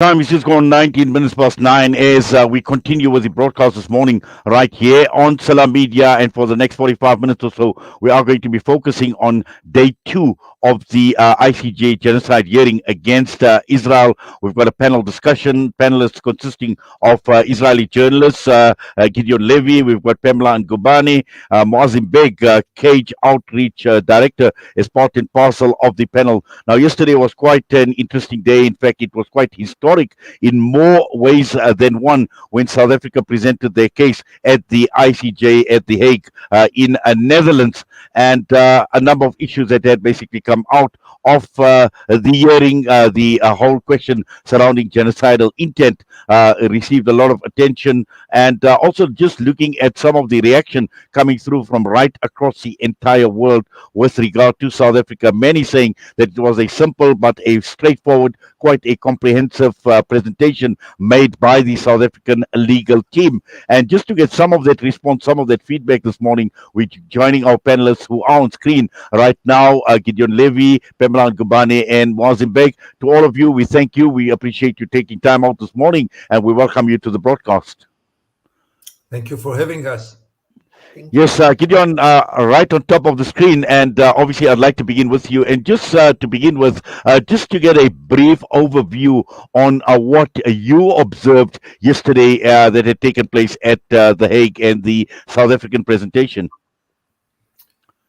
Time is just gone 19 minutes past 9 as we continue with the broadcast this morning right here on Salam Media. And for the next 45 minutes or so, we are going to be focusing on day two of the ICJ genocide hearing against Israel. We've got a panel discussion, panelists consisting of Israeli journalists, Gideon Levy, we've got Pamela and Ngubane, Moazzem Begg, Cage Outreach Director, is part and parcel of the panel. Now, yesterday was quite an interesting day. In fact, it was quite historic in more ways than one when South Africa presented their case at the ICJ at The Hague in Netherlands, and a number of issues that had basically come out of the hearing. The whole question surrounding genocidal intent received a lot of attention, and also just looking at some of the reaction coming through from right across the entire world with regard to South Africa. Many saying that it was a simple but a straightforward, quite a comprehensive presentation made by the South African legal team. And just to get some of that response, some of that feedback this morning, we're joining our panelists who are on screen right now, Gideon Levy, Pamela Ngubane, and Moazzem Begg. To all of you, we thank you. We appreciate you taking time out this morning, and we welcome you to the broadcast. Thank you for having us. Yes, Gideon, right on top of the screen, and obviously I'd like to begin with you. And just to begin with, just to get a brief overview on what you observed yesterday that had taken place at The Hague and the South African presentation.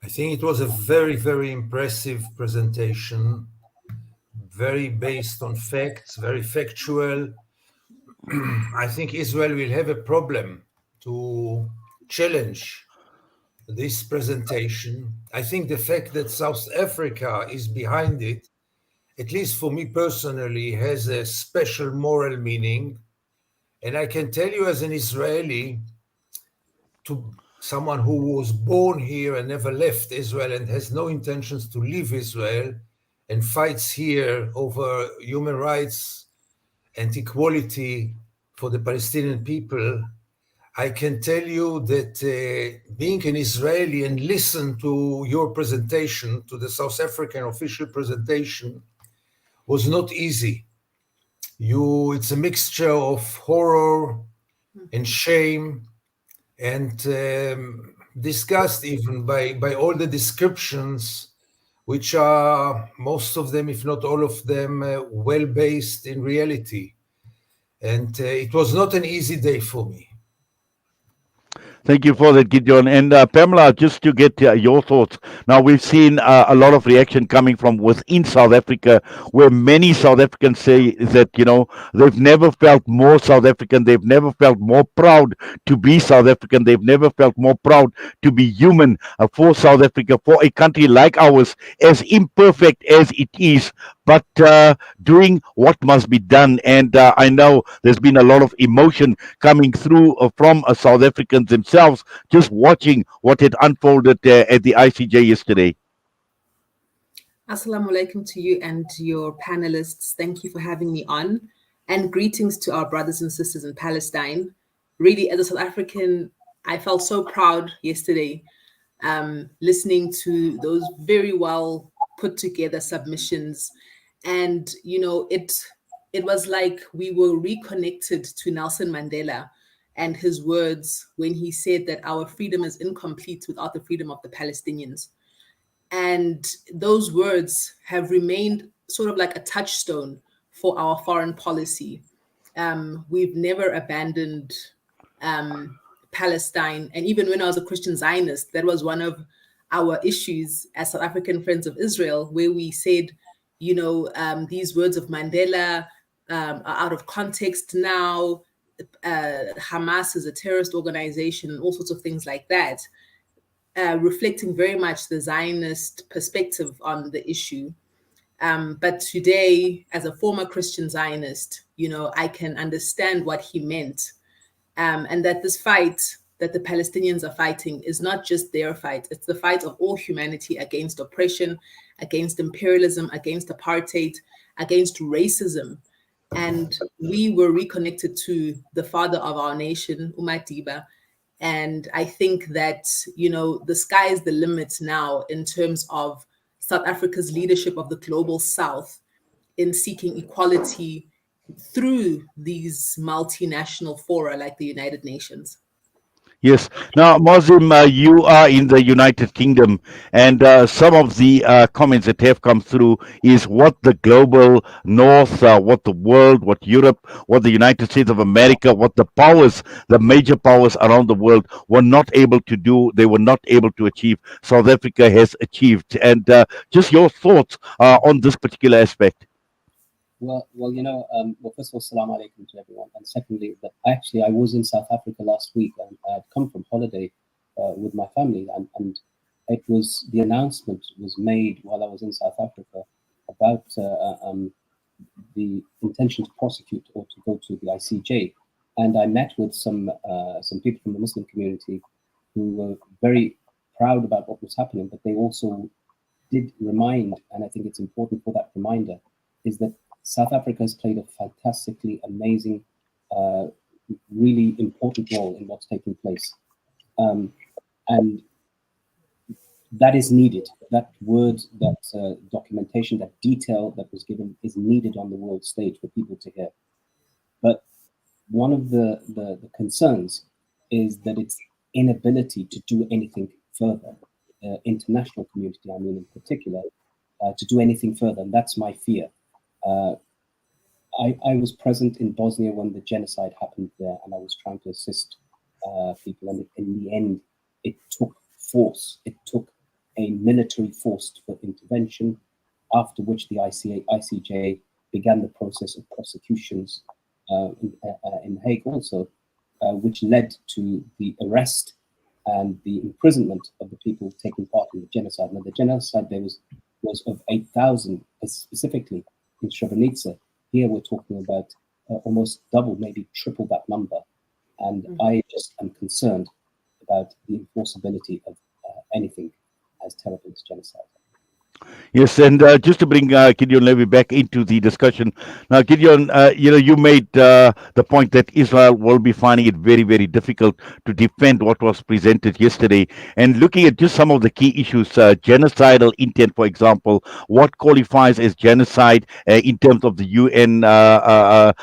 I think it was a very, very impressive presentation, very based on facts, very factual. I think Israel will have a problem to challenge this presentation. I think the fact that South Africa is behind it, at least for me personally, has a special moral meaning. And I can tell you as an Israeli, to someone who was born here and never left Israel and has no intentions to leave Israel and fights here over human rights and equality for the Palestinian people, I can tell you that being an Israeli and listen to your presentation, to the South African official presentation, was not easy. It's a mixture of horror and shame and disgust even by all the descriptions, which are most of them, if not all of them, well-based in reality. And it was not an easy day for me. Thank you for that, Gideon. And Pamela, just to get your thoughts. Now, we've seen a lot of reaction coming from within South Africa, where many South Africans say that, they've never felt more South African. They've never felt more proud to be South African. They've never felt more proud to be human for South Africa, for a country like ours, as imperfect as it is, but doing what must be done. And I know there's been a lot of emotion coming through from South Africans themselves, just watching what had unfolded at the ICJ yesterday. Assalamu alaikum to you and to your panelists. Thank you for having me on. And greetings to our brothers and sisters in Palestine. Really, as a South African, I felt so proud yesterday listening to those very well put together submissions. And, it was like we were reconnected to Nelson Mandela and his words when he said that our freedom is incomplete without the freedom of the Palestinians. And those words have remained sort of like a touchstone for our foreign policy. We've never abandoned Palestine. And even when I was a Christian Zionist, that was one of our issues as South African Friends of Israel, where we said, these words of Mandela are out of context now. Hamas is a terrorist organization and all sorts of things like that, reflecting very much the Zionist perspective on the issue. But today, as a former Christian Zionist, I can understand what he meant, and that this fight that the Palestinians are fighting is not just their fight. It's the fight of all humanity against oppression, against imperialism, against apartheid, against racism. And we were reconnected to the father of our nation, Umadiba. And I think that, the sky is the limit now in terms of South Africa's leadership of the global South in seeking equality through these multinational fora like the United Nations. Yes. Now, Moazzem, you are in the United Kingdom, and some of the comments that have come through is what the global North, what the world, what Europe, what the United States of America, what the powers, the major powers around the world were not able to do, they were not able to achieve, South Africa has achieved. And just your thoughts on this particular aspect. Well, well, first of all, salam alaikum to everyone. And secondly, that actually I was in South Africa last week, and I had come from holiday with my family, and it was, the announcement was made while I was in South Africa about the intention to prosecute or to go to the ICJ. And I met with some people from the Muslim community who were very proud about what was happening, but they also did remind, and I think it's important for that reminder, is that South Africa has played a fantastically amazing, really important role in what's taking place. And that is needed. That word, that documentation, that detail that was given is needed on the world stage for people to hear. But one of the concerns is that its inability to do anything further, international community, I mean, in particular, to do anything further, and that's my fear. I was present in Bosnia when the genocide happened there, and I was trying to assist people. And in the end, it took force. It took a military force for intervention, after which the ICJ began the process of prosecutions in Hague also, which led to the arrest and the imprisonment of the people taking part in the genocide. Now, the genocide there was of 8,000 specifically in Srebrenica. Here we're talking about almost double, maybe triple that number. And I just am concerned about the enforceability of anything as terrible as genocide. Yes, and just to bring Gideon Levy back into the discussion. Now, Gideon, you made the point that Israel will be finding it very, very difficult to defend what was presented yesterday. And looking at just some of the key issues, genocidal intent, for example, what qualifies as genocide in terms of the UN, the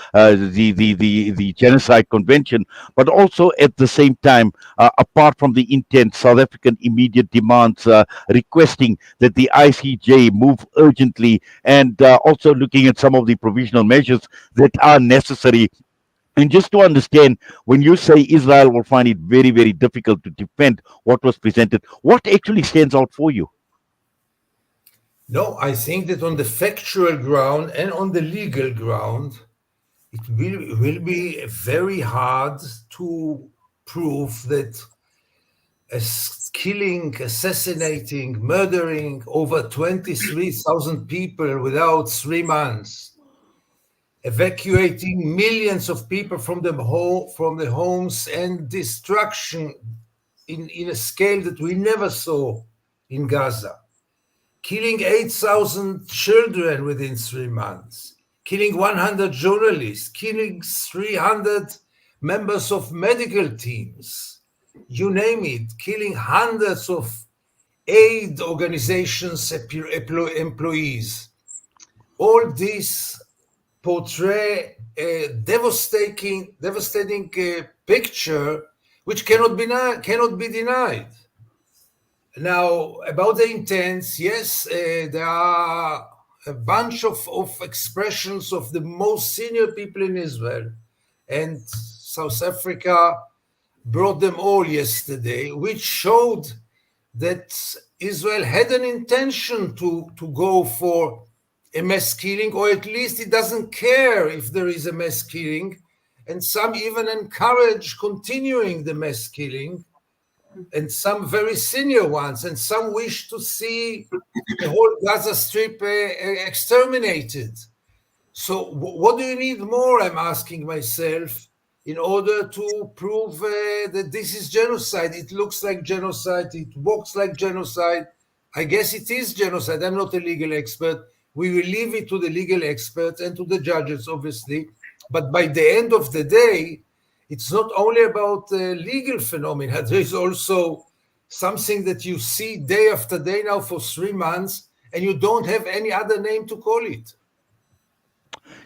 Genocide Convention, but also at the same time, apart from the intent, South African immediate demands requesting that the ICJ move urgently, and also looking at some of the provisional measures that are necessary. And just to understand, when you say Israel will find it very, very difficult to defend what was presented, what actually stands out for you? No, I think that on the factual ground and on the legal ground, it will be very hard to prove that killing, assassinating, murdering over 23,000 people without 3 months, evacuating millions of people from the homes, and destruction in a scale that we never saw in Gaza, killing 8,000 children within 3 months, killing 100 journalists, killing 300 members of medical teams, you name it, killing hundreds of aid organizations employees. All this portray a devastating picture which cannot be denied. Now, about the intents, yes, there are a bunch of expressions of the most senior people in Israel, and South Africa brought them all yesterday, which showed that Israel had an intention to go for a mass killing, or at least it doesn't care if there is a mass killing, and some even encourage continuing the mass killing, and some very senior ones, and some wish to see the whole Gaza Strip exterminated. So what do you need more, I'm asking myself, in order to prove that this is genocide? It looks like genocide, it walks like genocide. I guess it is genocide. I'm not a legal expert. We will leave it to the legal experts and to the judges, obviously. But by the end of the day, it's not only about legal phenomena. There is also something that you see day after day now for 3 months, and you don't have any other name to call it.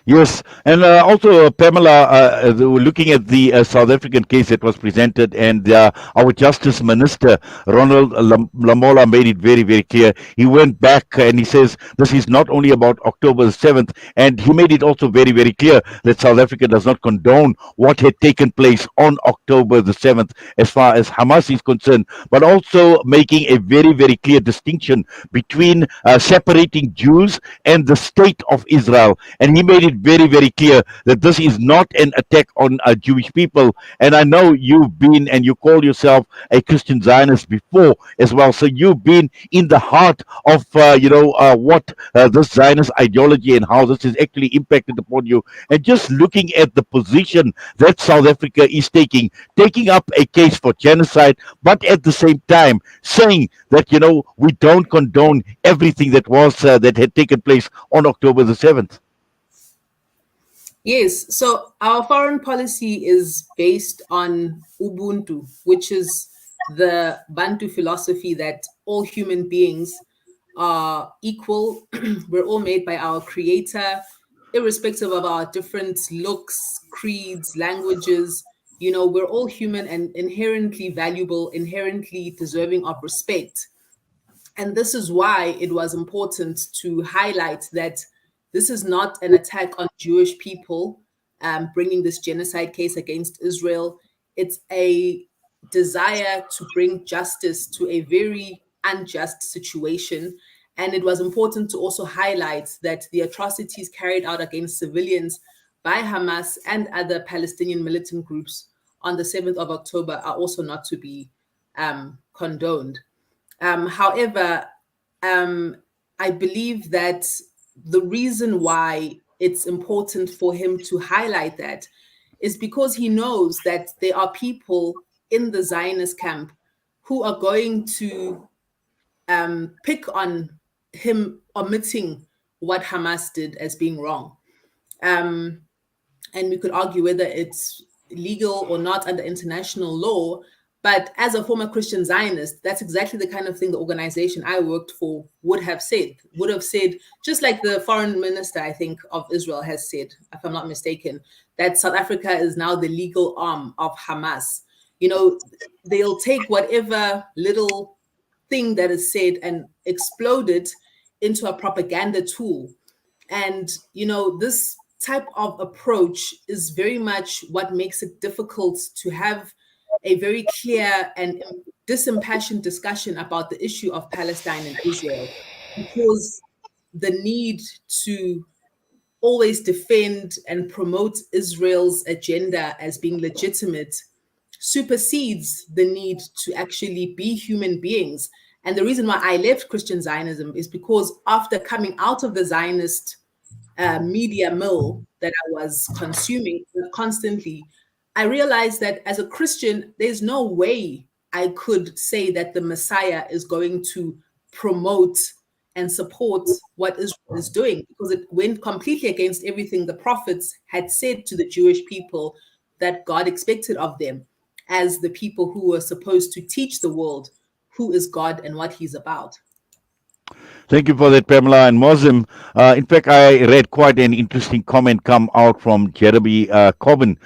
Yes, and also Pamela, looking at the South African case that was presented, and our Justice Minister Ronald Lamola made it very, very clear. He went back and he says this is not only about October the 7th, and he made it also very, very clear that South Africa does not condone what had taken place on October the 7th as far as Hamas is concerned, but also making a very, very clear distinction between separating Jews and the state of Israel. And he made it very, very clear that this is not an attack on Jewish people. And I know you've been and you call yourself a Christian Zionist before as well. So you've been in the heart of, what this Zionist ideology and how this has actually impacted upon you. And just looking at the position that South Africa is taking up a case for genocide, but at the same time saying that, we don't condone everything that was that had taken place on October the 7th. Yes, so our foreign policy is based on Ubuntu, which is the Bantu philosophy that all human beings are equal. We're all made by our creator, irrespective of our different looks, creeds, languages. We're all human and inherently valuable, inherently deserving of respect. And this is why it was important to highlight that this is not an attack on Jewish people, bringing this genocide case against Israel. It's a desire to bring justice to a very unjust situation. And it was important to also highlight that the atrocities carried out against civilians by Hamas and other Palestinian militant groups on the 7th of October are also not to be condoned. However, I believe that the reason why it's important for him to highlight that is because he knows that there are people in the Zionist camp who are going to pick on him omitting what Hamas did as being wrong. And we could argue whether it's legal or not under international law. But as a former Christian Zionist, that's exactly the kind of thing the organization I worked for would have said, just like the foreign minister, I think, of Israel has said, if I'm not mistaken, that South Africa is now the legal arm of Hamas. They'll take whatever little thing that is said and explode it into a propaganda tool. And, this type of approach is very much what makes it difficult to have a very clear and disimpassioned discussion about the issue of Palestine and Israel, because the need to always defend and promote Israel's agenda as being legitimate supersedes the need to actually be human beings. And the reason why I left Christian Zionism is because after coming out of the Zionist media mill that I was consuming constantly, I realized that as a Christian, there's no way I could say that the Messiah is going to promote and support what Israel is doing, because it went completely against everything the prophets had said to the Jewish people that God expected of them as the people who were supposed to teach the world who is God and what he's about. Thank you for that, Pamela and Moazzem. In fact, I read quite an interesting comment come out from Jeremy Corbyn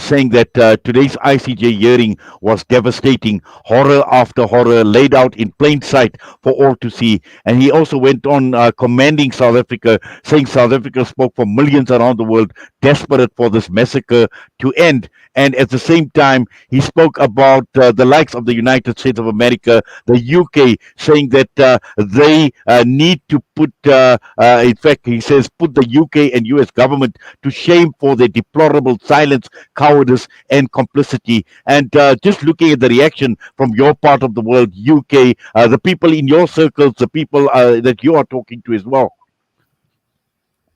saying that today's ICJ hearing was devastating, horror after horror laid out in plain sight for all to see. And he also went on commending South Africa, saying South Africa spoke for millions around the world, desperate for this massacre to end. And at the same time, he spoke about the likes of the United States of America, the UK, saying that they need to put, in fact, he says, put the UK and US government to shame for their deplorable silence, cowardice, and complicity. And just looking at the reaction from your part of the world, UK, the people in your circles, the people that you are talking to as well.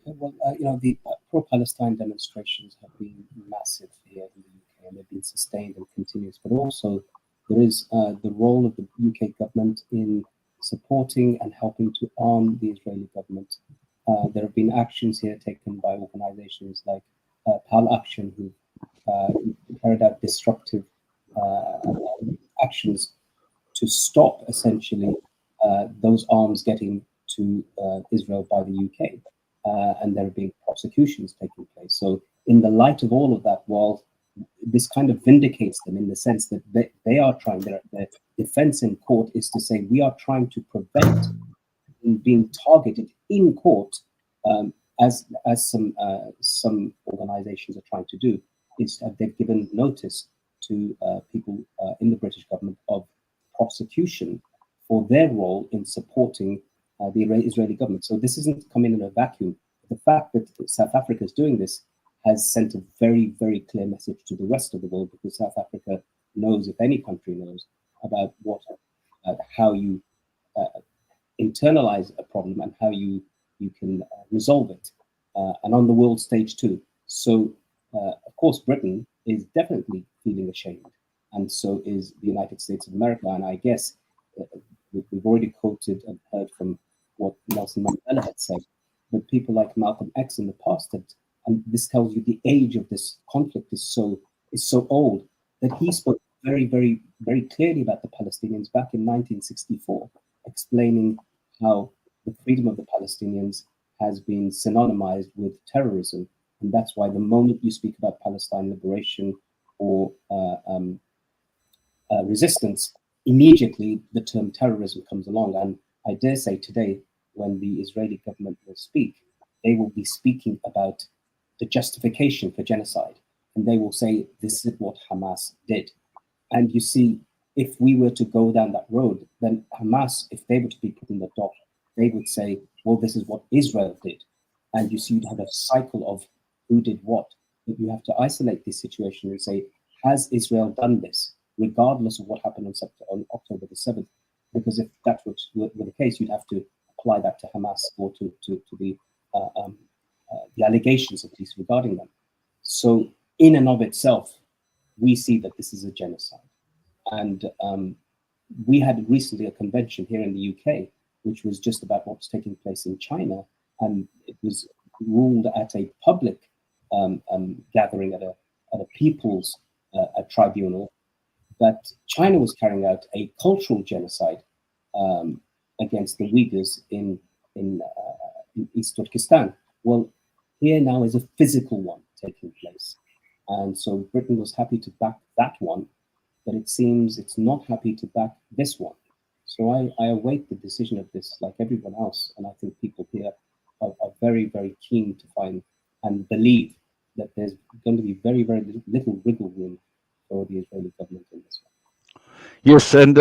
Well, the pro-Palestine demonstrations have been massive here in the UK, and they've been sustained and continuous. But also, there is the role of the UK government in supporting and helping to arm the Israeli government. There have been actions here taken by organizations like PAL Action, who carried out disruptive actions to stop, essentially, those arms getting to Israel by the UK. and there are being prosecutions taking place. So in the light of all of that, while this kind of vindicates them in the sense that they are trying, their defense in court is to say, we are trying to prevent being targeted in court, as some organizations are trying to do, is they've given notice to people in the British government of prosecution for their role in supporting the Israeli government. So this isn't come in a vacuum. The fact that South Africa is doing this has sent a very, very clear message to the rest of the world, because South Africa knows, if any country knows, about how you internalize a problem and how you can resolve it, and on the world stage too. So, of course, Britain is definitely feeling ashamed, and so is the United States of America. And I guess we've already quoted and heard from what Nelson Mandela had said, but people like Malcolm X in the past had, and this tells you the age of this conflict is so old, that he spoke very, very, very clearly about the Palestinians back in 1964, explaining how the freedom of the Palestinians has been synonymized with terrorism. And that's why the moment you speak about Palestine liberation or resistance, immediately the term terrorism comes along. And I dare say today, when the Israeli government will speak, they will be speaking about the justification for genocide. And they will say, this is what Hamas did. And you see, if we were to go down that road, then Hamas, if they were to be put in the dock, they would say, well, this is what Israel did. And you see, you'd have a cycle of who did what. But you have to isolate this situation and say, has Israel done this, regardless of what happened on October the 7th? Because if that were the case, you'd have to apply that to Hamas or to the allegations, at least, regarding them. So in and of itself, we see that this is a genocide. And we had recently a convention here in the UK, which was just about what was taking place in China. And it was ruled at a public gathering at a people's tribunal that China was carrying out a cultural genocide against the Uyghurs in East Turkestan. Well, here now is a physical one taking place. And so Britain was happy to back that one, but it seems it's not happy to back this one. So I await the decision of this like everyone else. And I think people here are very, very keen to find and believe that there's going to be very, very little wiggle room for the Israeli government in this one. Yes, and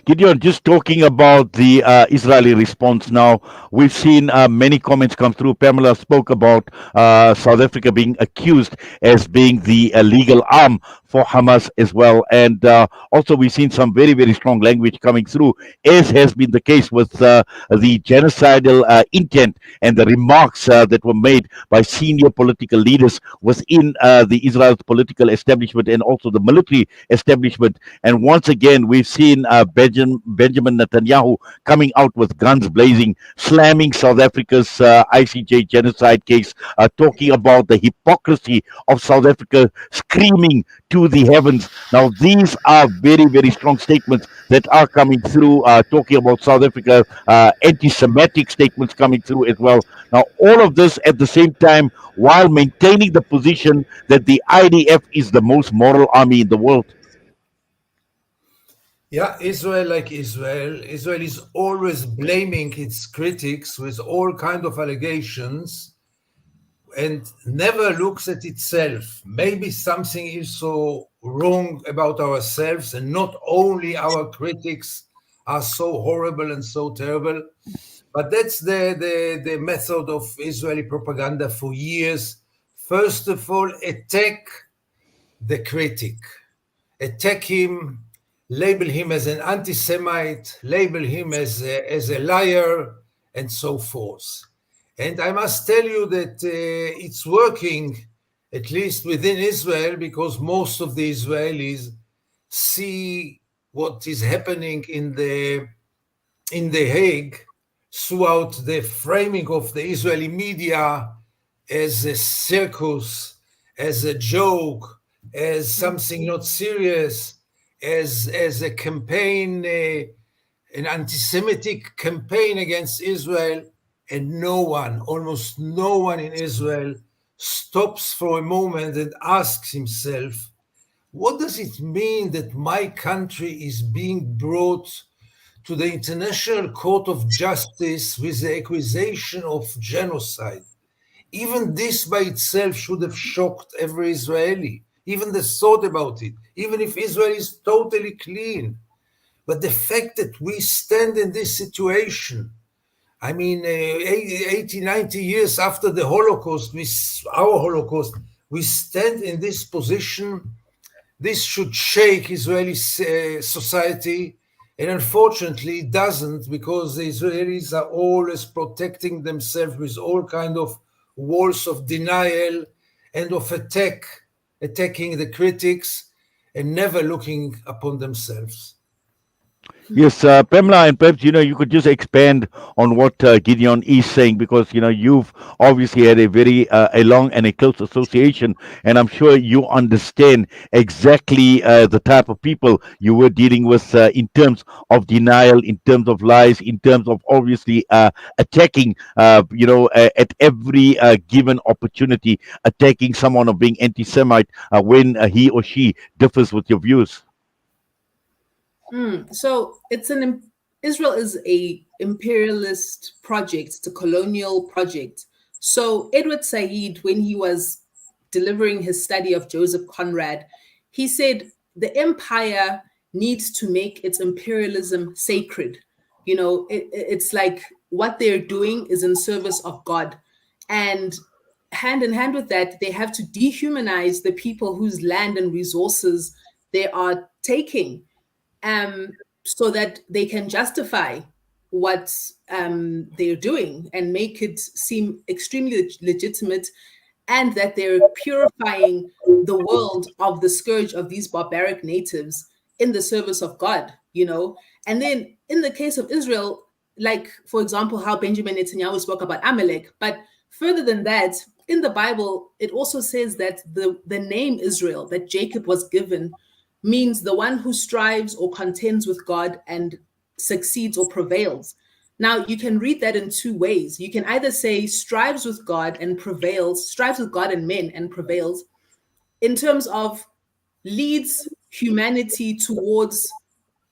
Gideon, just talking about the Israeli response now, we've seen many comments come through. Pamela spoke about South Africa being accused as being the legal arm for Hamas as well. And also we've seen some very, very strong language coming through, as has been the case with the genocidal intent and the remarks that were made by senior political leaders within the Israel's political establishment and also the military establishment. And once again, we've seen Benjamin Netanyahu coming out with guns blazing, slamming South Africa's ICJ genocide case, talking about the hypocrisy of South Africa, screaming to the heavens. Now, these are very, very strong statements that are coming through, talking about South Africa, anti-Semitic statements coming through as well. Now, all of this at the same time, while maintaining the position that the IDF is the most moral army in the world. Yeah, Israel, like Israel is always blaming its critics with all kinds of allegations and never looks at itself. Maybe something is so wrong about ourselves, and not only our critics are so horrible and so terrible, but that's the method of Israeli propaganda for years. First of all, attack the critic, attack him, label him as an anti-Semite, label him as a liar, and so forth. And I must tell you that it's working, at least within Israel, because most of the Israelis see what is happening in the Hague throughout the framing of the Israeli media as a circus, as a joke, as something not serious, as a campaign, an anti-Semitic campaign against Israel. And no one, almost no one in Israel stops for a moment and asks himself, what does it mean that my country is being brought to the International Court of Justice with the accusation of genocide? Even this by itself should have shocked every Israeli, even the thought about it, even if Israel is totally clean. But the fact that we stand in this situation, I mean, 80, 90 years after the Holocaust, our Holocaust, we stand in this position. This should shake Israeli society, and unfortunately it doesn't, because the Israelis are always protecting themselves with all kind of walls of denial and of attacking the critics, and never looking upon themselves. Yes, Pamela, and perhaps you could just expand on what Gideon is saying, because you've obviously had a very a long and a close association, and I'm sure you understand exactly the type of people you were dealing with in terms of denial, in terms of lies, in terms of obviously attacking, at every given opportunity, attacking someone of being anti-Semite when he or she differs with your views. So Israel is a imperialist project. It's a colonial project. So Edward Said, when he was delivering his study of Joseph Conrad, he said the empire needs to make its imperialism sacred. It's like what they're doing is in service of God. And hand in hand with that, they have to dehumanize the people whose land and resources they are taking, so that they can justify what they're doing and make it seem extremely legitimate, and that they're purifying the world of the scourge of these barbaric natives in the service of God. And then in the case of Israel, like, for example, how Benjamin Netanyahu spoke about Amalek. But further than that, in the Bible, it also says that the name Israel that Jacob was given means the one who strives or contends with God and succeeds or prevails. Now, you can read that in two ways. You can either say strives with God and prevails, strives with God and men and prevails, in terms of leads humanity towards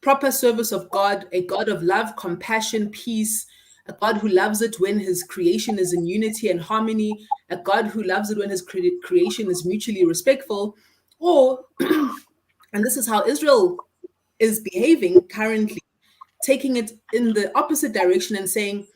proper service of God, a God of love, compassion, peace, a God who loves it when his creation is in unity and harmony, a God who loves it when his creation is mutually respectful. Or and this is how Israel is behaving currently, taking it in the opposite direction and saying,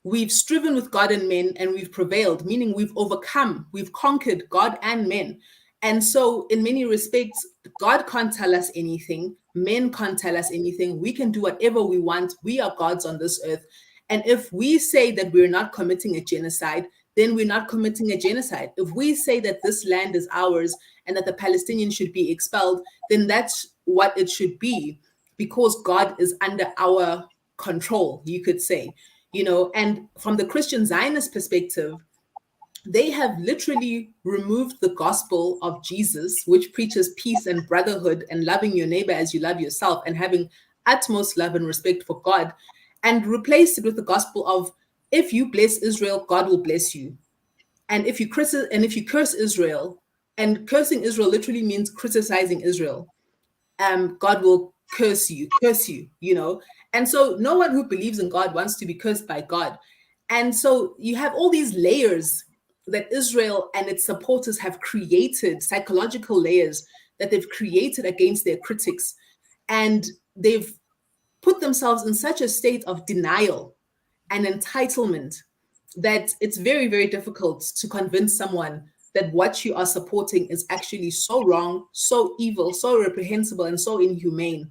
we've striven with God and men and we've prevailed, meaning we've overcome, we've conquered God and men. And so in many respects, God can't tell us anything. Men can't tell us anything. We can do whatever we want. We are gods on this earth. And if we say that we're not committing a genocide, then we're not committing a genocide. If we say that this land is ours and that the Palestinians should be expelled, then that's what it should be, because God is under our control, you could say. And from the Christian Zionist perspective, they have literally removed the gospel of Jesus, which preaches peace and brotherhood and loving your neighbor as you love yourself and having utmost love and respect for God, and replaced it with the gospel of, if you bless Israel, God will bless you. And if you curse Israel, and cursing Israel literally means criticizing Israel, God will curse you. And so no one who believes in God wants to be cursed by God. And so you have all these layers that Israel and its supporters have created, psychological layers that they've created against their critics. And they've put themselves in such a state of denial and entitlement that it's very, very difficult to convince someone that what you are supporting is actually so wrong, so evil, so reprehensible, and so inhumane,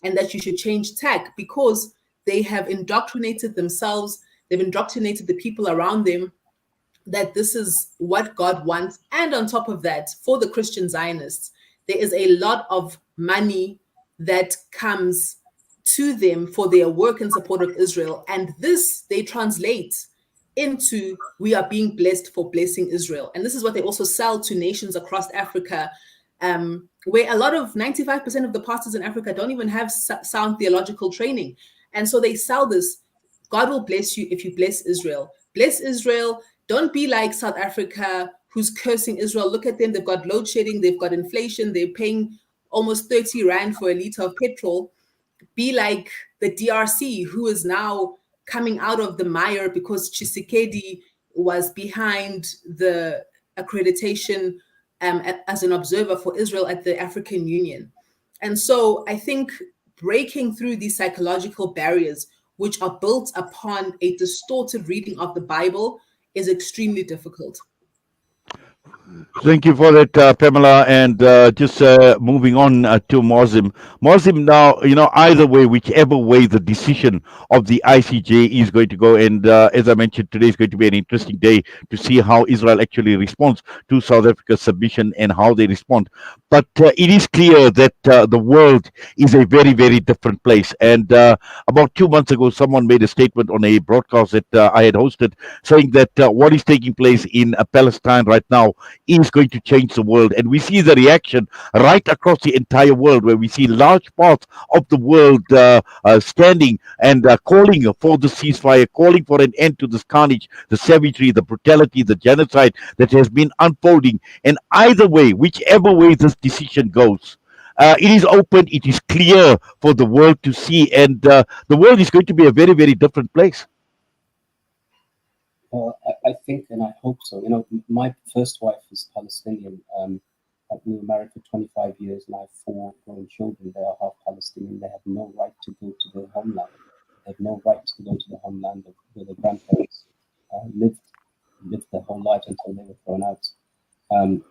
and that you should change tack, because they have indoctrinated themselves, they've indoctrinated the people around them that this is what God wants. And on top of that, for the Christian Zionists, there is a lot of money that comes to them for their work in support of Israel. And this they translate into, we are being blessed for blessing Israel. And this is what they also sell to nations across Africa, where a lot of 95% of the pastors in Africa don't even have sound theological training. And so they sell this God will bless you if you bless Israel. Bless Israel. Don't be like South Africa, who's cursing Israel. Look at them. They've got load shedding. They've got inflation. They're paying almost 30 Rand for a liter of petrol. Be like the DRC, who is now coming out of the mire because Tshisekedi was behind the accreditation as an observer for Israel at the African Union. And so I think breaking through these psychological barriers, which are built upon a distorted reading of the Bible, is extremely difficult. Thank you for that, Pamela. And just moving on to Moazzem. Moazzem, now, either way, whichever way the decision of the ICJ is going to go, and as I mentioned, today is going to be an interesting day to see how Israel actually responds to South Africa's submission and how they respond. But it is clear that the world is a very, very different place. And about 2 months ago, someone made a statement on a broadcast that I had hosted saying that what is taking place in Palestine right now is going to change the world. And we see the reaction right across the entire world, where we see large parts of the world standing and calling for the ceasefire, calling for an end to this carnage, the savagery, the brutality, the genocide that has been unfolding. And either way, whichever way this decision goes, it is open, it is clear for the world to see, and the world is going to be a very, very different place. I think, and I hope so. My first wife is Palestinian. We were married for 25 years, and I have 4 grown children. They are half Palestinian. They have no right to go to their homeland. They have no right to go to the homeland of where their grandparents lived their whole life until they were thrown out.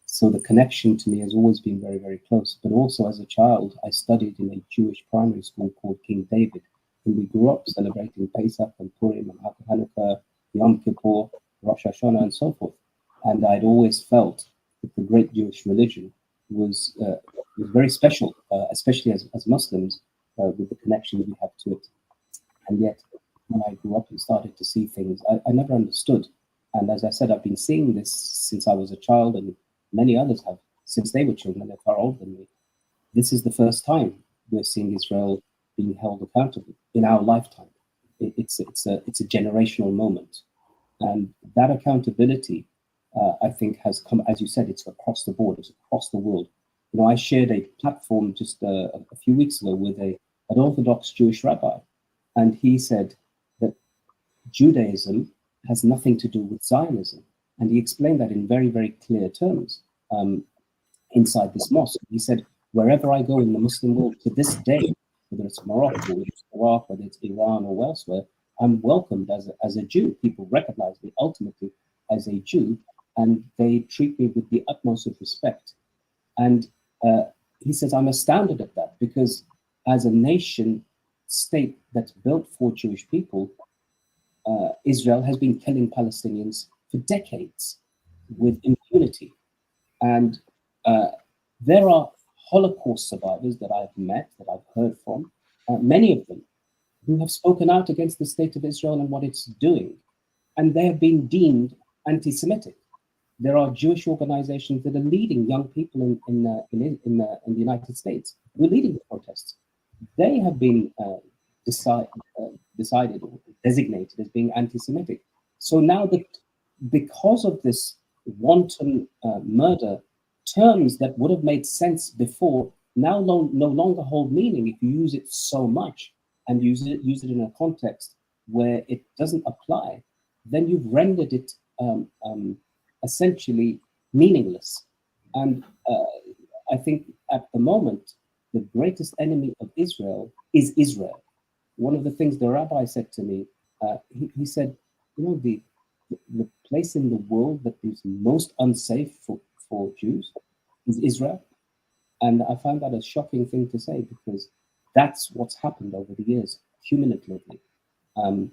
So the connection to me has always been very, very close. But also as a child, I studied in a Jewish primary school called King David, and we grew up celebrating Pesach and Purim and Hanukkah, Yom Kippur, Rosh Hashanah, and so forth. And I'd always felt that the great Jewish religion was very special, especially as Muslims, with the connection we have to it. And yet, when I grew up and started to see things, I never understood. And as I said, I've been seeing this since I was a child, and many others have since they were children. They're far older than me. This is the first time we're seeing Israel being held accountable in our lifetime. It's a generational moment, and that accountability, I think, has come, as you said, it's across the board, it's across the world. I shared a platform just a few weeks ago with an Orthodox Jewish rabbi, and he said that Judaism has nothing to do with Zionism, and he explained that in very, very clear terms inside this mosque. He said, wherever I go in the Muslim world to this day, whether it's Morocco, whether it's Iraq, whether it's Iran or elsewhere, I'm welcomed as a Jew. People recognize me ultimately as a Jew, and they treat me with the utmost of respect. And he says, I'm astounded at that, because as a nation state that's built for Jewish people, Israel has been killing Palestinians for decades with impunity. And there are Holocaust survivors that I've met, that I've heard from, many of them, who have spoken out against the state of Israel and what it's doing, and they have been deemed anti-Semitic. There are Jewish organizations that are leading young people in the United States, who are leading the protests. They have been decided or designated as being anti-Semitic. So now that because of this wanton murder, terms that would have made sense before now no longer hold meaning if you use it so much and use it in a context where it doesn't apply, then you've rendered it essentially meaningless. And I think at the moment, the greatest enemy of Israel is Israel. One of the things the rabbi said to me, he said, the place in the world that is most unsafe for Jews is Israel. And I find that a shocking thing to say, because that's what's happened over the years, cumulatively. And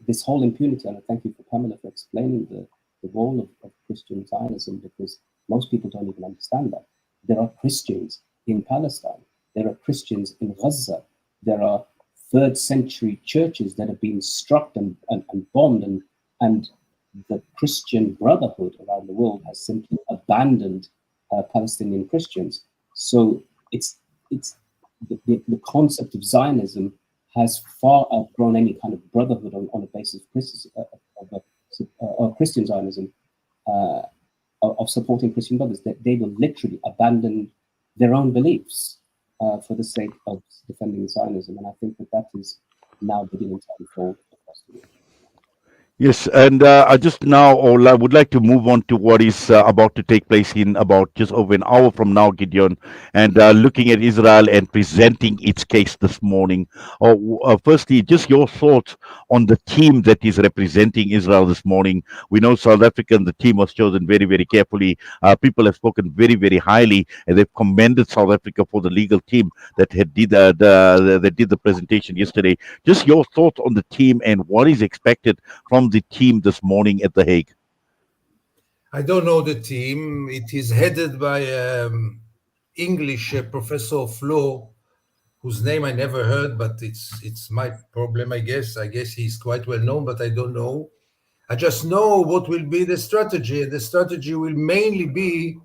this whole impunity, and I thank you for Pamela for explaining the role of Christian Zionism, because most people don't even understand that. There are Christians in Palestine. There are Christians in Gaza. There are 3rd century churches that have been struck and bombed, and the Christian Brotherhood around the world has simply abandoned Palestinian Christians. So it's the concept of Zionism has far outgrown any kind of brotherhood on a basis of Christian Zionism, of supporting Christian brothers. That they will literally abandon their own beliefs for the sake of defending Zionism. And I think that is now beginning to unfold across the world. Yes, and I just now would like to move on to what is about to take place in about just over an hour from now, Gideon, and looking at Israel and presenting its case this morning. Firstly, just your thoughts on the team that is representing Israel this morning. We know South Africa, the team was chosen very, very carefully. People have spoken very, very highly, and they've commended South Africa for the legal team that had did the presentation yesterday. Just your thoughts on the team and what is expected from the team this morning at The Hague. I don't know the team. It is headed by English professor of law, whose name I never heard, but it's my problem, I guess. I guess he's quite well known, but I don't know. I just know what will be the strategy, and the strategy will mainly be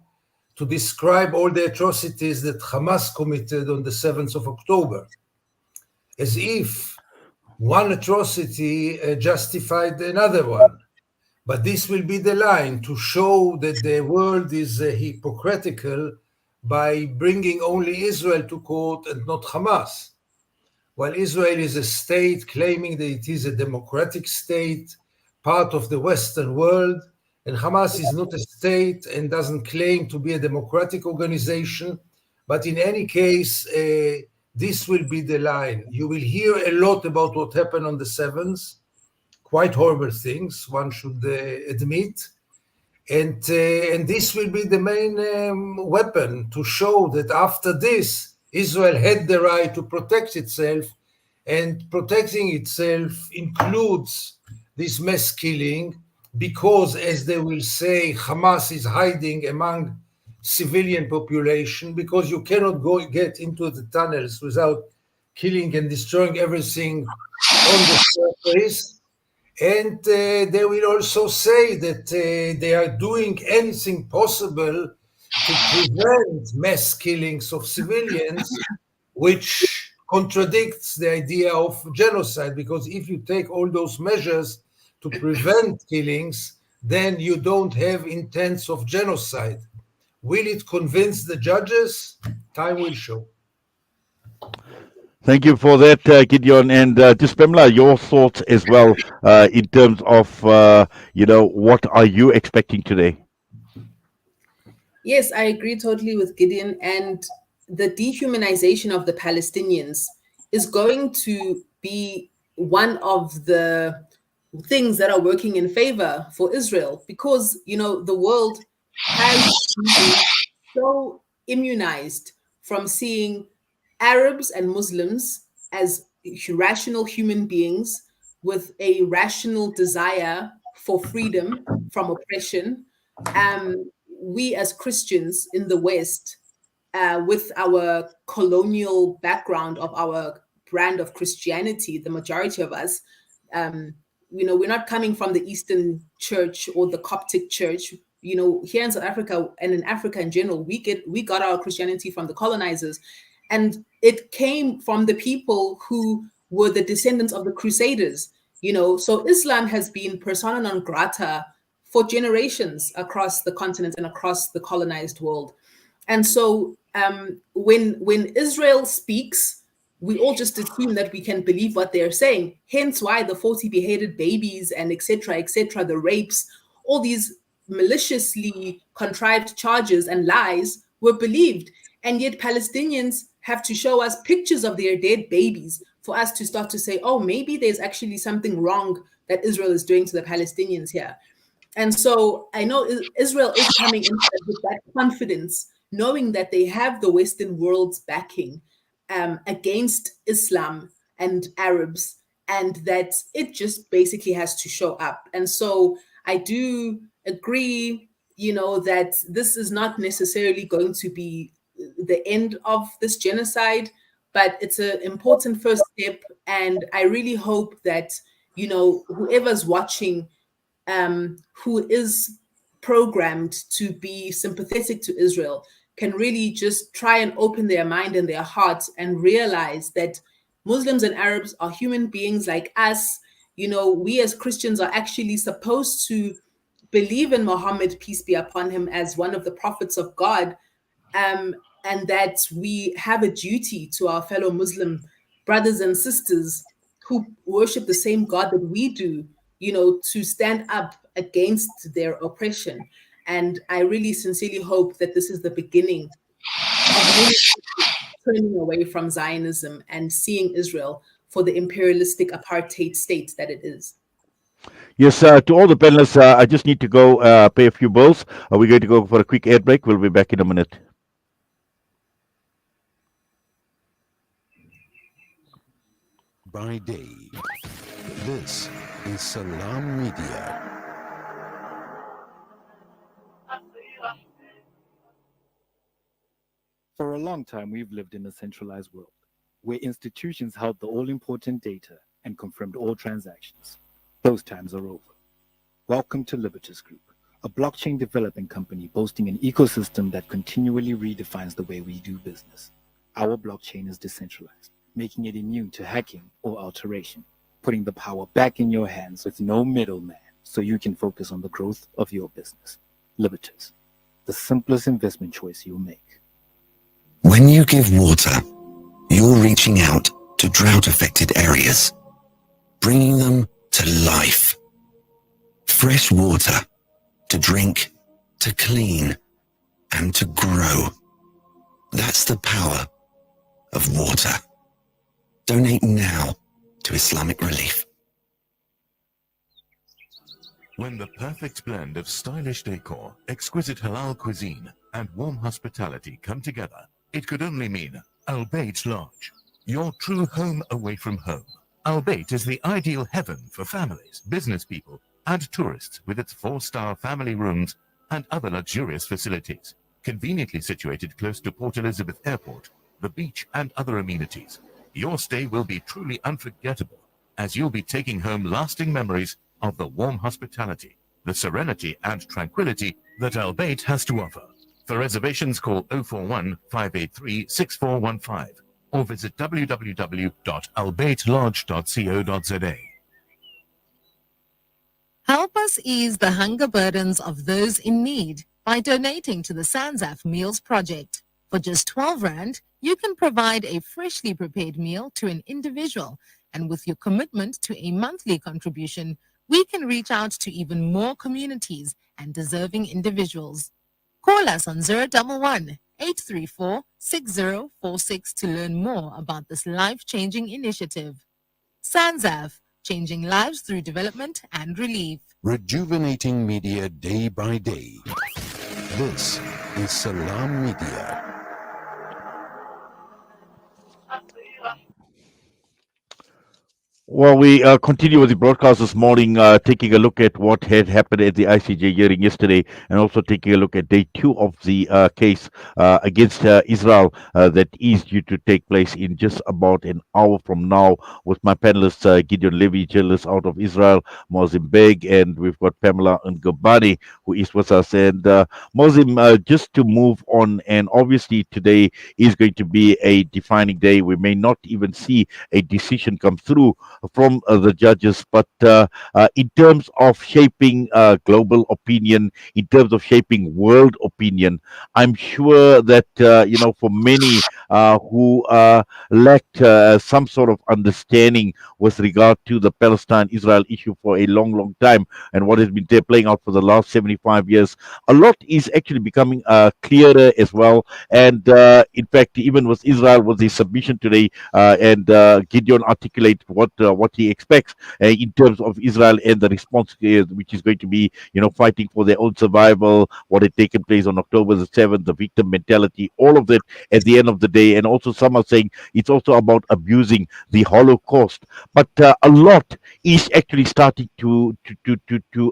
to describe all the atrocities that Hamas committed on the 7th of October, as if one atrocity justified another one. But this will be the line to show that the world is hypocritical by bringing only Israel to court and not Hamas. While Israel is a state claiming that it is a democratic state, part of the Western world, and Hamas is not a state and doesn't claim to be a democratic organization. But in any case, this will be the line. You will hear a lot about what happened on the 7th, quite horrible things, one should admit. And this will be the main weapon to show that after this, Israel had the right to protect itself, and protecting itself includes this mass killing, because, as they will say, Hamas is hiding among civilian population, because you cannot get into the tunnels without killing and destroying everything on the surface. And they will also say that they are doing anything possible to prevent mass killings of civilians, which contradicts the idea of genocide, because if you take all those measures to prevent killings, then you don't have intents of genocide. Will it convince the judges? Time will show. Thank you for that, Gideon. And just Pamela, your thoughts as well in terms of, what are you expecting today? Yes, I agree totally with Gideon. And the dehumanization of the Palestinians is going to be one of the things that are working in favor for Israel, because, the world has been so immunized from seeing Arabs and Muslims as rational human beings with a rational desire for freedom from oppression. We as Christians in the West, with our colonial background of our brand of Christianity, the majority of us, we're not coming from the Eastern Church or the Coptic Church. Here in South Africa and in Africa in general, we got our Christianity from the colonizers, and it came from the people who were the descendants of the Crusaders. So Islam has been persona non grata for generations across the continent and across the colonized world. And so when Israel speaks, we all just assume that we can believe what they're saying. Hence why the 40 beheaded babies and et cetera, the rapes, all these maliciously contrived charges and lies were believed. And yet Palestinians have to show us pictures of their dead babies for us to start to say, oh, maybe there's actually something wrong that Israel is doing to the Palestinians here. And so I know Israel is coming in with that confidence, knowing that they have the Western world's backing against Islam and Arabs, and that it just basically has to show up. And so I do agree, that this is not necessarily going to be the end of this genocide, but it's an important first step. And I really hope that, whoever's watching, who is programmed to be sympathetic to Israel, can really just try and open their mind and their heart and realize that Muslims and Arabs are human beings like us. We as Christians are actually supposed to believe in Muhammad, peace be upon him, as one of the prophets of God, and that we have a duty to our fellow Muslim brothers and sisters who worship the same God that we do, to stand up against their oppression. And I really sincerely hope that this is the beginning of many turning away from Zionism and seeing Israel for the imperialistic apartheid state that it is. Yes, to all the panelists, I just need to go pay a few bills. We're going to go for a quick air break. We'll be back in a minute. By day, this is Salam Media. For a long time, we've lived in a centralized world where institutions held the all-important data and confirmed all transactions. Those times are over. Welcome to Libertas Group, a blockchain development company boasting an ecosystem that continually redefines the way we do business. Our blockchain is decentralized, making it immune to hacking or alteration, putting the power back in your hands with no middleman so you can focus on the growth of your business. Libertas, the simplest investment choice you'll make. When you give water, you're reaching out to drought-affected areas, bringing them to life. Fresh water to drink, to clean, and to grow. That's the power of water. Donate now to Islamic Relief. When the perfect blend of stylish decor, exquisite halal cuisine, and warm hospitality come together, it could only mean Al Bayt Lodge, your true home away from home. Al Bayt is the ideal heaven for families, business people, and tourists, with its 4-star family rooms and other luxurious facilities. Conveniently situated close to Port Elizabeth Airport, the beach, and other amenities, your stay will be truly unforgettable, as you'll be taking home lasting memories of the warm hospitality, the serenity and tranquility that Al Bayt has to offer. For reservations, call 041 583 6415 or visit www.albaytlodge.co.za. Help us ease the hunger burdens of those in need by donating to the Sanzaf Meals Project. For just 12 Rand, you can provide a freshly prepared meal to an individual, and with your commitment to a monthly contribution, we can reach out to even more communities and deserving individuals. Call us on 011-834-6046 to learn more about this life-changing initiative. Sanzaf, changing lives through development and relief. Rejuvenating media day by day. This is Salam Media. Well, we continue with the broadcast this morning, taking a look at what had happened at the ICJ hearing yesterday, and also taking a look at day 2 of the case against Israel that is due to take place in just about an hour from now, with my panelists, Gideon Levy, journalist out of Israel, Moazzem Begg, and we've got Pamela and Ngubane, who is with us. And Moazzem, just to move on, and obviously today is going to be a defining day. We may not even see a decision come through from the judges, but in terms of shaping global opinion, in terms of shaping world opinion, I'm sure that for many who lacked some sort of understanding with regard to the Palestine-Israel issue for a long, long time, and what has been there playing out for the last 75 years, a lot is actually becoming clearer as well. And in fact, even with Israel, with the submission today, and Gideon articulated what he expects in terms of Israel and the response, which is going to be, fighting for their own survival, what had taken place on October the 7th, the victim mentality, all of that at the end of the day. And also some are saying it's also about abusing the Holocaust. But a lot is actually starting to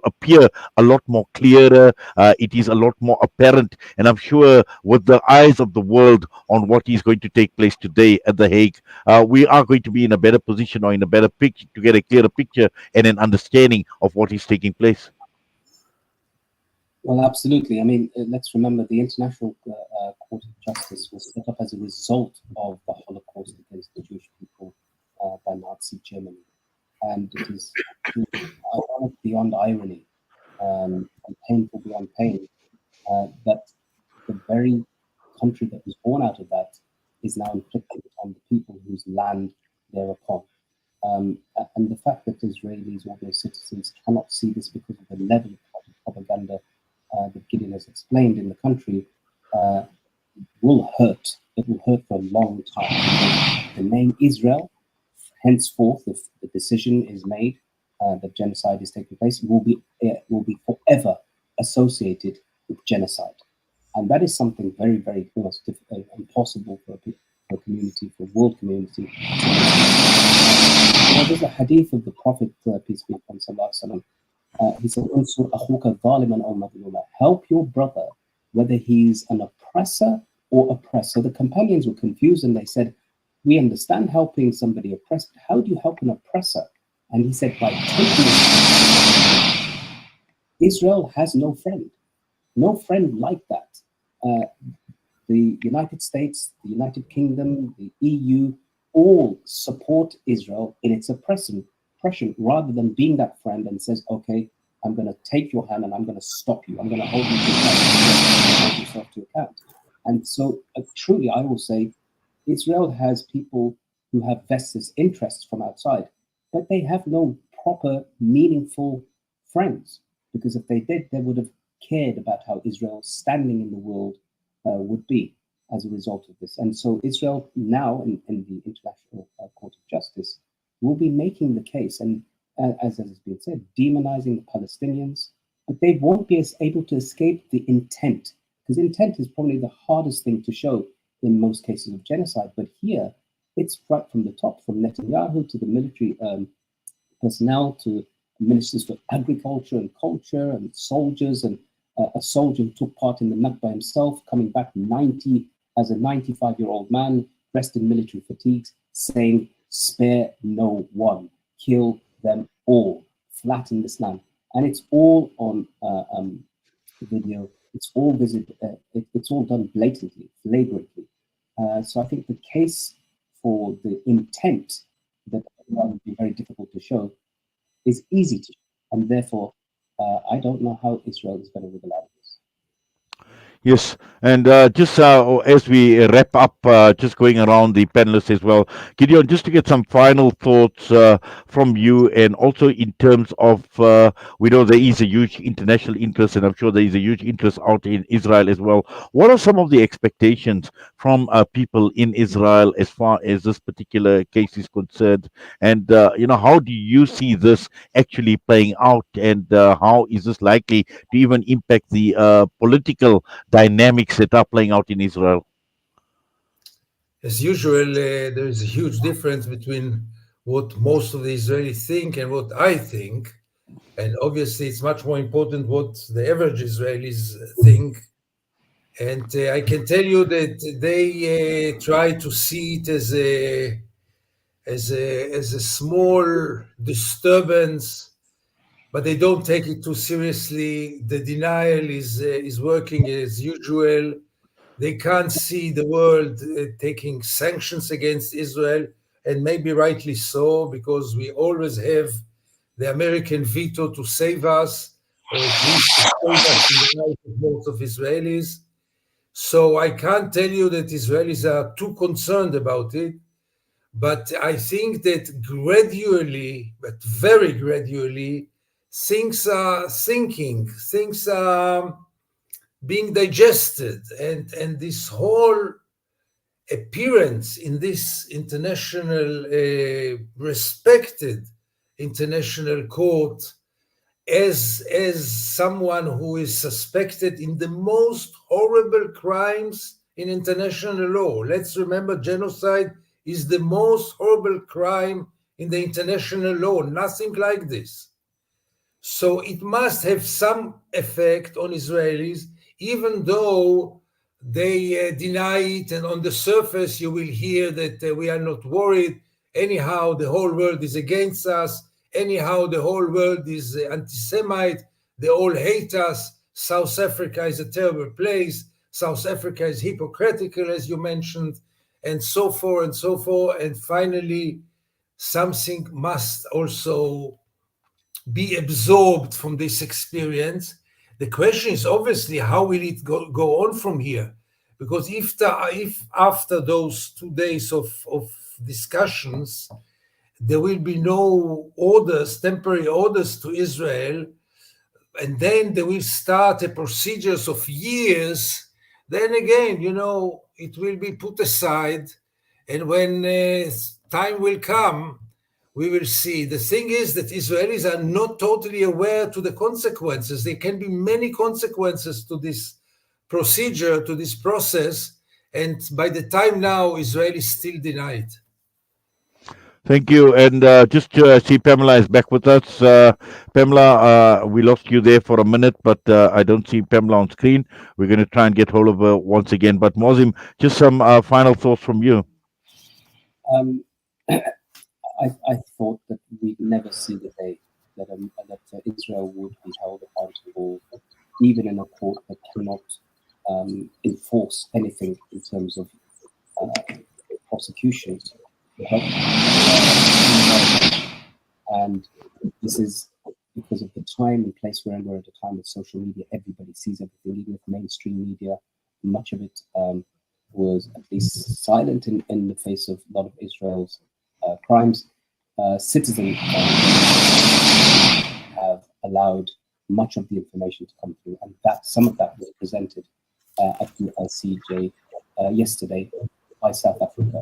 appear a lot more clearer. It is a lot more apparent. And I'm sure with the eyes of the world on what is going to take place today at The Hague, we are going to be in a better position, or in a better picture, to get a clearer picture and an understanding of what is taking place. Well, absolutely. I mean, let's remember the International Court of Justice was set up as a result of the Holocaust against the Jewish people and it is ironic beyond irony, and painful beyond pain, that the very country that was born out of that is now inflicted on the people whose land they're upon. And the fact that Israelis or their citizens cannot see this because of the level of propaganda that Gideon has explained in the country will hurt. It will hurt for a long time. The name Israel, henceforth, if the decision is made that genocide is taking place, will be forever associated with genocide. And that is something very, very almost impossible for a community, for a world community. There's a hadith of the Prophet, peace be upon him, he said, "Unsur akhuka zaliman aw madluma." Help your brother, whether he's an oppressor or oppressed. So the companions were confused and they said, "We understand helping somebody oppressed, but how do you help an oppressor?" And he said, "By taking it." Israel has no friend like that. The United States, the United Kingdom, the EU, all support Israel in its oppression, rather than being that friend and says, "Okay, I'm going to take your hand and I'm going to stop you. I'm going to hold yourself to account." And so, truly, I will say, Israel has people who have vested interests from outside, but they have no proper, meaningful friends. Because if they did, they would have cared about how Israel's standing in the world would be as a result of this. And so Israel now in the International Court of Justice will be making the case, and as has been said, demonizing the Palestinians, but they won't be able to escape the intent, because intent is probably the hardest thing to show in most cases of genocide. But here, it's right from the top, from Netanyahu to the military personnel to ministers for agriculture and culture and soldiers, and a soldier who took part in the Nakba himself, coming back 90 as a 95-year-old man dressed in military fatigues, saying, "Spare no one, kill them all, flatten this land." And it's all on video. It's all visible. It's all done blatantly, flagrantly. So I think the case for the intent that would be very difficult to show is easy to show, and therefore I don't know how Israel is going to wiggle out of this. Yes, and just as we wrap up, just going around the panelists as well, Gideon, just to get some final thoughts from you, and also in terms of, we know there is a huge international interest, and I'm sure there is a huge interest out in Israel as well. What are some of the expectations from people in Israel as far as this particular case is concerned? And, how do you see this actually playing out, and how is this likely to even impact the political dynamics that are playing out in Israel? As usual, there is a huge difference between what most of the Israelis think and what I think. And obviously, it's much more important what the average Israelis think. And I can tell you that they try to see it as a small disturbance, but they don't take it too seriously. The denial is working as usual. They can't see the world taking sanctions against Israel, and maybe rightly so, because we always have the American veto to save us, or at least to save us in the eyes of most of Israelis. So I can't tell you that Israelis are too concerned about it, but I think that gradually, but very gradually, things are sinking, things are being digested, and this whole appearance in this international respected international court as someone who is suspected in the most horrible crimes in international law. Let's remember, genocide is the most horrible crime in the international law. Nothing like this. So it must have some effect on Israelis, even though they deny it, and on the surface you will hear that we are not worried. Anyhow, the whole world is against us. Anyhow, the whole world is anti-Semite. They all hate us. South Africa is a terrible place. South Africa is hypocritical, as you mentioned, and so forth and so forth. And finally, something must also be absorbed from this experience. The question is obviously how will it go on from here? Because if after those 2 days of discussions, there will be no orders, temporary orders to Israel, and then they will start a procedures of years, then again, it will be put aside. And when time will come, we will see. The thing is that Israelis are not totally aware to the consequences. There can be many consequences to this procedure, to this process. And by the time now, Israelis still deny it. Thank you. And just see Pamela is back with us. Pamela, we lost you there for a minute, but I don't see Pamela on screen. We're going to try and get hold of her once again. But Moazzem, just some final thoughts from you. I thought that we'd never see the day that Israel would be held accountable, even in a court that cannot enforce anything in terms of prosecutions. And this is because of the time and place we're in. We're at a time of social media. Everybody sees everything, even if mainstream media, much of it was at least silent in the face of a lot of Israel's crimes. Citizens have allowed much of the information to come through, and that some of that was presented at the ICJ yesterday by South Africa.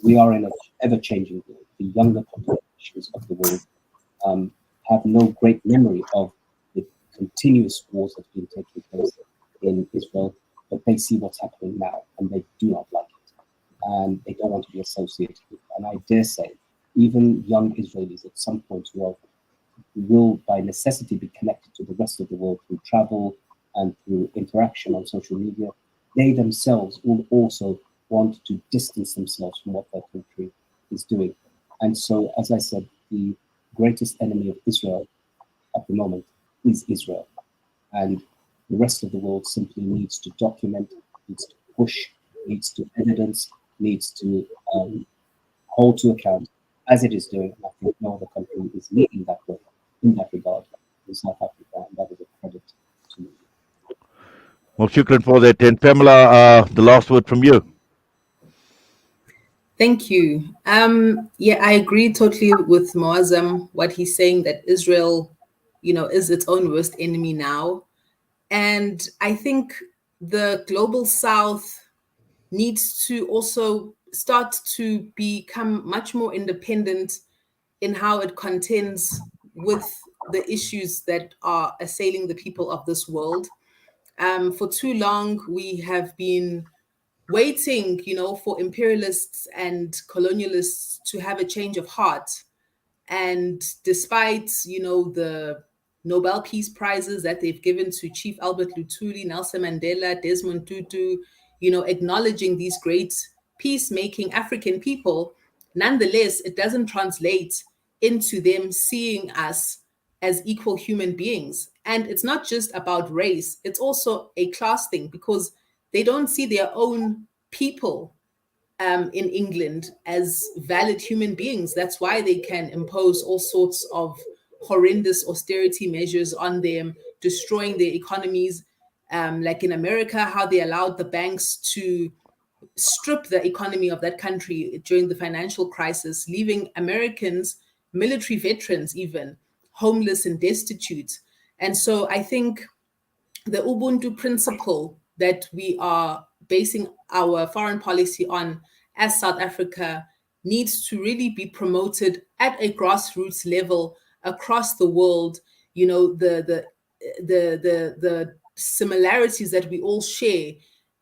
We are in an ever-changing world. The younger populations of the world have no great memory of the continuous wars that have been taking place in Israel, but they see what's happening now, and they do not like it, and they don't want to be associated with it. And I dare say, even young Israelis at some point will by necessity be connected to the rest of the world through travel and through interaction on social media. They themselves will also want to distance themselves from what their country is doing. And so, as I said, the greatest enemy of Israel at the moment is Israel. And the rest of the world simply needs to document, needs to push, needs to evidence, needs to hold to account, as it is doing. And I think no other country is leading that way in that regard in South Africa, and that is a credit to me. Well, shukran for that. And Pamela, the last word from you. Thank you. Yeah, I agree totally with Moazzem, what he's saying, that Israel, is its own worst enemy now. And I think the global South needs to also start to become much more independent in how it contends with the issues that are assailing the people of this world. For too long, we have been waiting, for imperialists and colonialists to have a change of heart. And despite, the Nobel Peace Prizes that they've given to Chief Albert Luthuli, Nelson Mandela, Desmond Tutu, acknowledging these great peacemaking African people, nonetheless, it doesn't translate into them seeing us as equal human beings. And it's not just about race, it's also a class thing, because they don't see their own people in England as valid human beings. That's why they can impose all sorts of horrendous austerity measures on them, destroying their economies. Like in America, how they allowed the banks to strip the economy of that country during the financial crisis, leaving Americans, military veterans even, homeless and destitute. And so I think the Ubuntu principle that we are basing our foreign policy on as South Africa needs to really be promoted at a grassroots level across the world. The similarities that we all share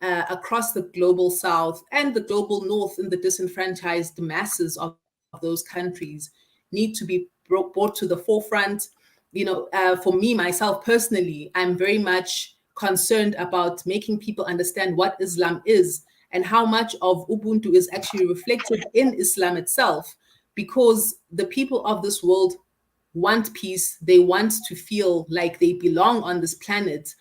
across the global South and the global North and the disenfranchised masses of those countries need to be brought to the forefront. For me, myself personally, I'm very much concerned about making people understand what Islam is and how much of Ubuntu is actually reflected in Islam itself, because the people of this world want peace. They want to feel like they belong on this planet,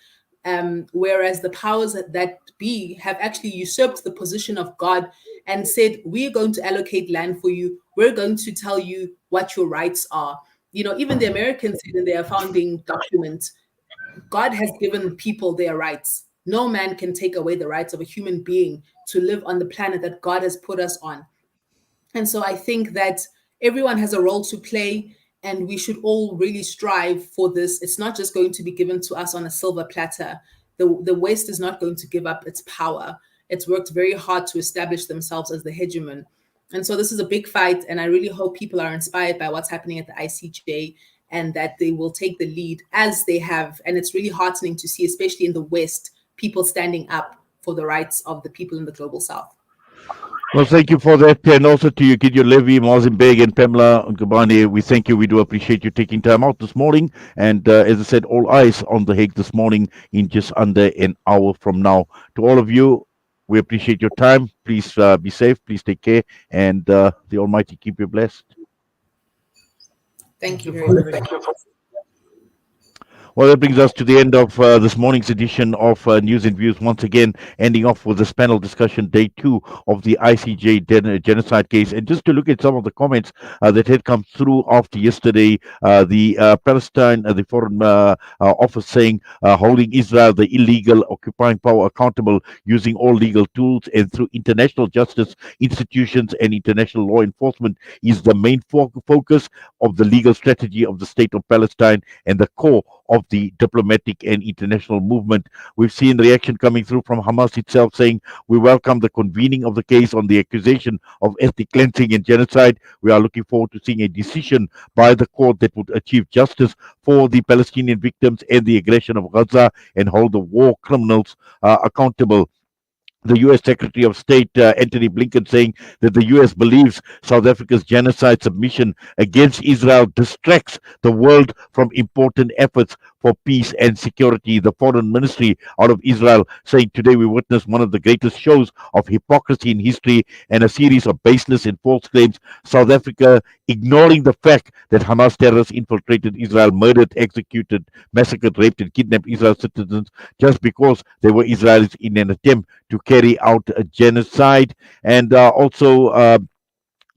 whereas the powers that be have actually usurped the position of God and said, we're going to allocate land for you. We're going to tell you what your rights are. You know, even the Americans said in their founding document, God has given people their rights. No man can take away the rights of a human being to live on the planet that God has put us on. And so I think that everyone has a role to play, and we should all really strive for this. It's not just going to be given to us on a silver platter. The West is not going to give up its power. It's worked very hard to establish themselves as the hegemon. And so this is a big fight, and I really hope people are inspired by what's happening at the ICJ, and that they will take the lead as they have. And it's really heartening to see, especially in the West, people standing up for the rights of the people in the global South. Well, thank you for that, and also to you, Gideon Levy, Moazzem, Begg, and Pamela Ngubane. We thank you. We do appreciate you taking time out this morning. And as I said, all eyes on The Hague this morning in just under an hour from now. To all of you, we appreciate your time. Please be safe. Please take care. And the Almighty keep you blessed. Thank you very much. Well, that brings us to the end of this morning's edition of News and Views. Once again, ending off with this panel discussion, day 2 of the ICJ genocide case. And just to look at some of the comments that had come through after yesterday, the Palestine, the Foreign Office saying holding Israel, the illegal occupying power, accountable using all legal tools and through international justice institutions and international law enforcement is the main focus of the legal strategy of the state of Palestine and the core of the diplomatic and international movement. We've seen reaction coming through from Hamas itself saying, we welcome the convening of the case on the accusation of ethnic cleansing and genocide. We are looking forward to seeing a decision by the court that would achieve justice for the Palestinian victims and the aggression of Gaza and hold the war criminals accountable. The U.S. Secretary of State, Antony Blinken, saying that the U.S. believes South Africa's genocide submission against Israel distracts the world from important efforts for peace and security. The Foreign Ministry out of Israel saying today we witnessed one of the greatest shows of hypocrisy in history and a series of baseless and false claims. South Africa ignoring the fact that Hamas terrorists infiltrated Israel, murdered, executed, massacred, raped, and kidnapped Israel citizens just because they were Israelis in an attempt to carry out a genocide. And also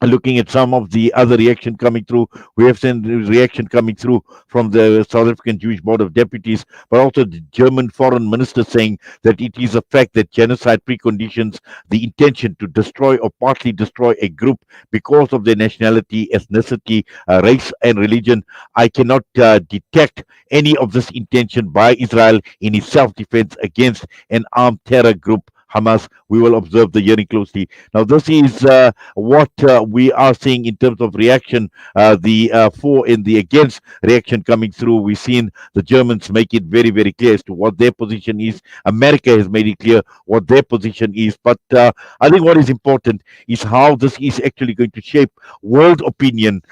looking at some of the other reaction coming through, we have seen the reaction coming through from the South African Jewish Board of Deputies, but also the German foreign minister saying that it is a fact that genocide preconditions the intention to destroy or partly destroy a group because of their nationality, ethnicity, race, and religion. I cannot detect any of this intention by Israel in its self-defense against an armed terror group, Hamas. We will observe the hearing closely. Now, this is what we are seeing in terms of reaction, the for and the against reaction coming through. We've seen the Germans make it very, very clear as to what their position is. America has made it clear what their position is. But I think what is important is how this is actually going to shape world opinion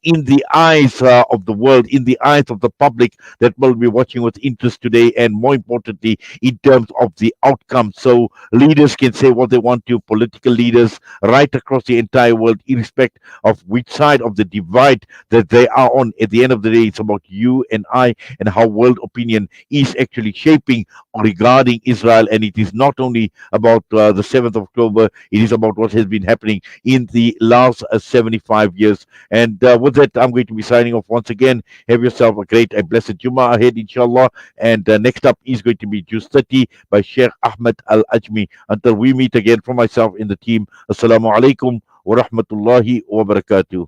in the eyes of the world, in the eyes of the public that will be watching with interest today, and more importantly, in terms of the outcome. So leaders can say what they want to, political leaders right across the entire world, irrespective of which side of the divide that they are on. At the end of the day, it's about you and I and how world opinion is actually shaping regarding Israel. And it is not only about the 7th of October, it is about what has been happening in the last 75 years. And with that, I'm going to be signing off once again. Have yourself a great and blessed Jummah ahead, inshallah. And next up is going to be Juice 30 by Sheikh Ahmed Al-Ajmi. Until we meet again, from myself in the team, Assalamu alaikum wa rahmatullahi wa barakatuh.